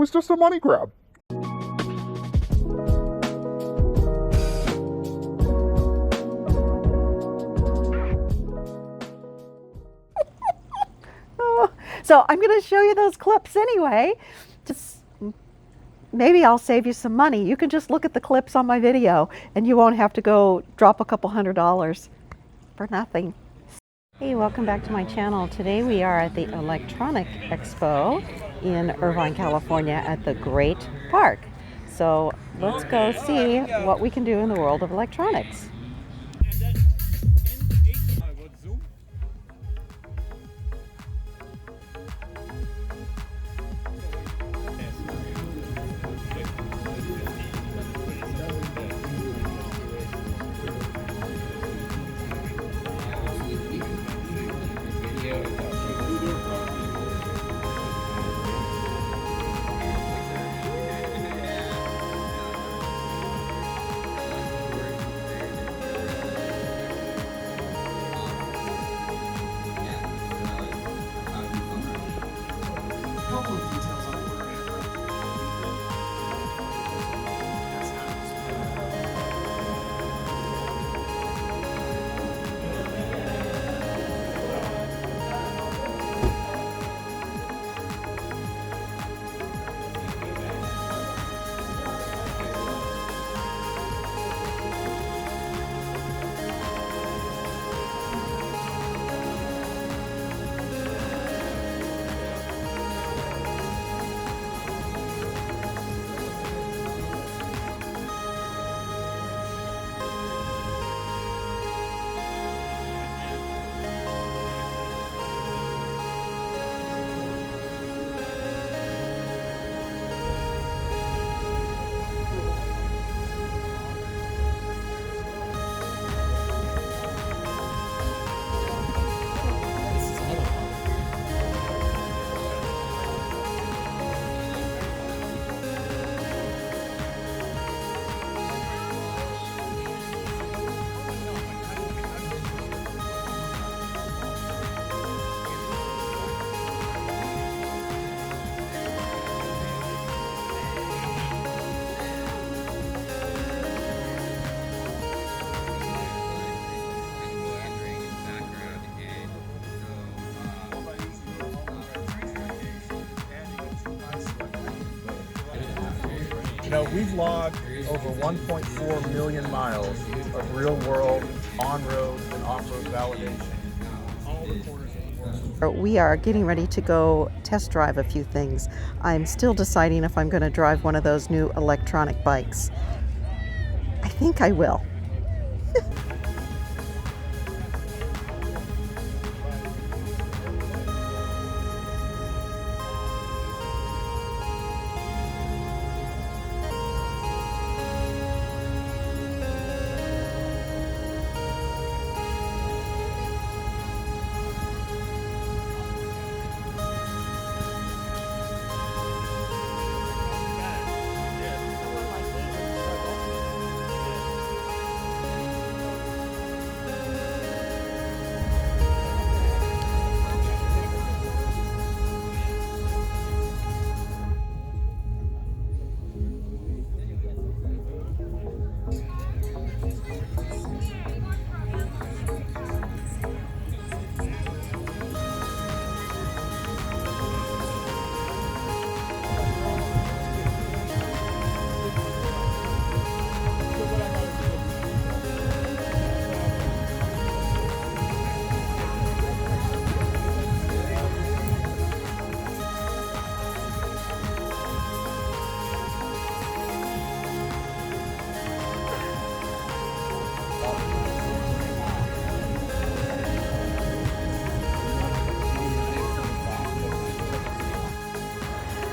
was just a money grab. So I'm going to show you those clips anyway. Just maybe I'll save you some money. You can just look at the clips on my video and you won't have to go drop a couple $100 for nothing. Hey, welcome back to my channel. Today we are at the Electronic Expo in Irvine, California at the Great Park. So let's go see what we can do in the world of electronics. You know, we've logged over 1.4 million miles of real-world on-road and off-road validation. All the corners of the world. We are getting ready to go test drive a few things. I'm still deciding if I'm going to drive one of those new electronic bikes. I think I will.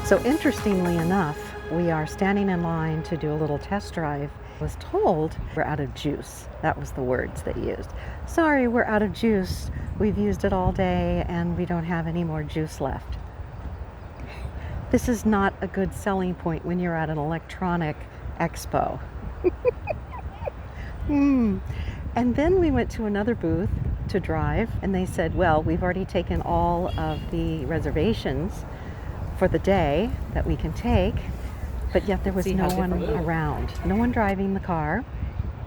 So interestingly enough, we are standing in line to do a little test drive. I was told we're out of juice. That was the words they used. Sorry, we're out of juice. We've used it all day and we don't have any more juice left. This is not a good selling point when you're at an electronic expo. And then we went to another booth to drive and they said, well, we've already taken all of the reservations for the day that we can take, but yet there was no one around. No one driving the car,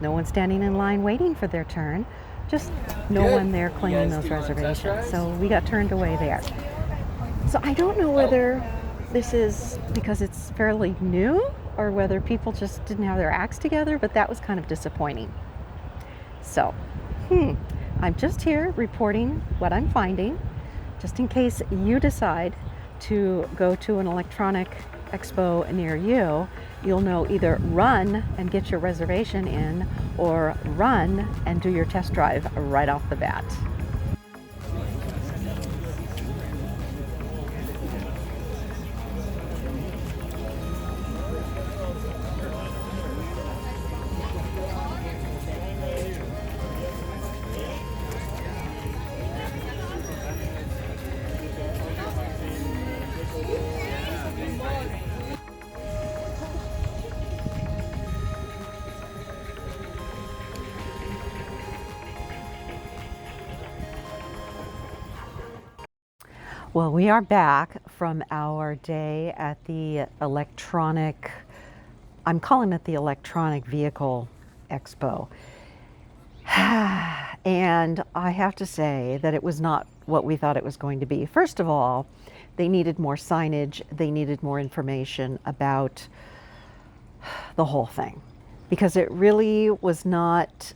no one standing in line waiting for their turn, just no one there claiming those reservations. So we got turned away there. So I don't know whether this is because it's fairly new or whether people just didn't have their acts together, but that was kind of disappointing. So, I'm just here reporting what I'm finding, just in case you decide to go to an electronic expo near you. You'll know either run and get your reservation in or run and do your test drive right off the bat. Well, we are back from our day at the I'm calling it the Electronic Vehicle Expo. And I have to say that it was not what we thought it was going to be. First of all, they needed more signage, they needed more information about the whole thing, because it really was not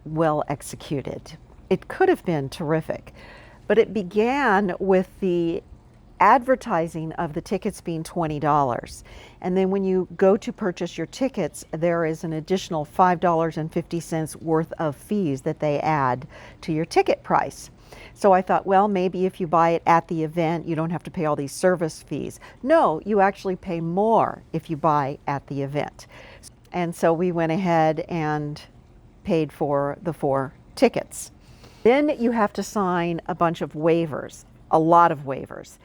well executed. It could have been terrific. But it began with the advertising of the tickets being $20. And then when you go to purchase your tickets, there is an additional $5.50 worth of fees that they add to your ticket price. So I thought, well, maybe if you buy it at the event, you don't have to pay all these service fees. No, you actually pay more if you buy at the event. And so we went ahead and paid for the 4 tickets. Then you have to sign a bunch of waivers, a lot of waivers.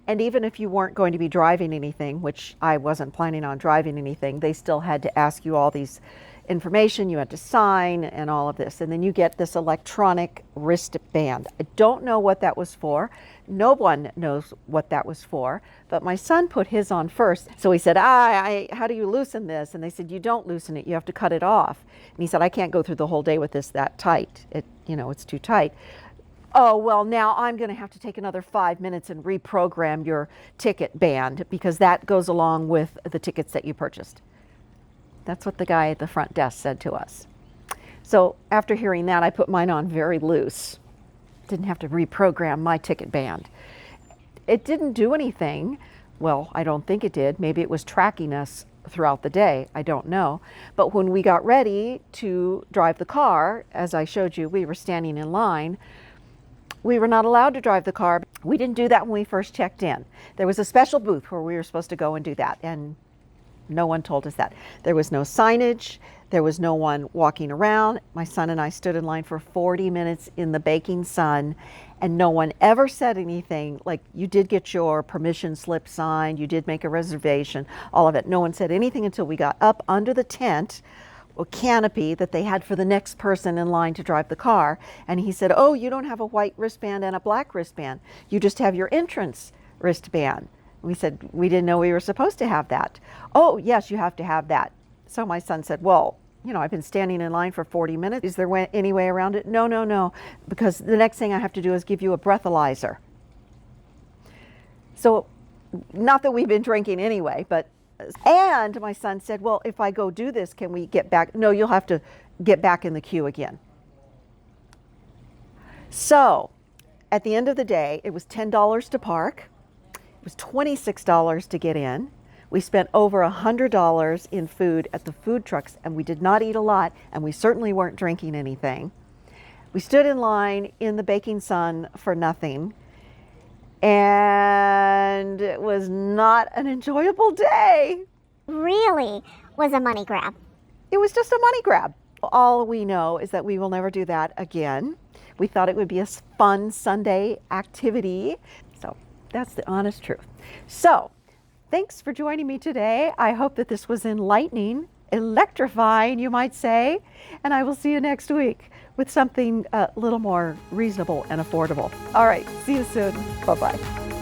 And even if you weren't going to be driving anything, which I wasn't planning on driving anything, they still had to ask you all these information you had to sign and all of this. And then you get this electronic wristband. I don't know what that was for. No one knows what that was for, but my son put his on first. So he said, how do you loosen this? And they said, you don't loosen it, you have to cut it off. And he said, I can't go through the whole day with this that tight. It's too tight. Oh, well, now I'm going to have to take another 5 minutes and reprogram your ticket band because that goes along with the tickets that you purchased. That's what the guy at the front desk said to us. So after hearing that, I put mine on very loose. Didn't have to reprogram my ticket band. It didn't do anything. Well, I don't think it did. Maybe it was tracking us throughout the day. I don't know. But when we got ready to drive the car, as I showed you, we were standing in line. We were not allowed to drive the car. We didn't do that when we first checked in. There was a special booth where we were supposed to go and do that, and no one told us that. There was no signage. There was no one walking around. My son and I stood in line for 40 minutes in the baking sun, and no one ever said anything like, you did get your permission slip signed, you did make a reservation, all of it. No one said anything until we got up under the tent, a canopy that they had for the next person in line to drive the car. And he said, oh, you don't have a white wristband and a black wristband. You just have your entrance wristband. We said, we didn't know we were supposed to have that. Oh, yes, you have to have that. So my son said, well, I've been standing in line for 40 minutes. Is there any way around it? No, because the next thing I have to do is give you a breathalyzer. So, not that we've been drinking anyway, and my son said, well, if I go do this, can we get back? No, you'll have to get back in the queue again. So, at the end of the day, it was $10 to park. It was $26 to get in. We spent over $100 in food at the food trucks, and we did not eat a lot, and we certainly weren't drinking anything. We stood in line in the baking sun for nothing, and it was not an enjoyable day. Really was a money grab. It was just a money grab. All we know is that we will never do that again. We thought it would be a fun Sunday activity. So that's the honest truth. So thanks for joining me today. I hope that this was enlightening, electrifying, you might say. And I will see you next week with something a little more reasonable and affordable. All right, see you soon. Bye-bye.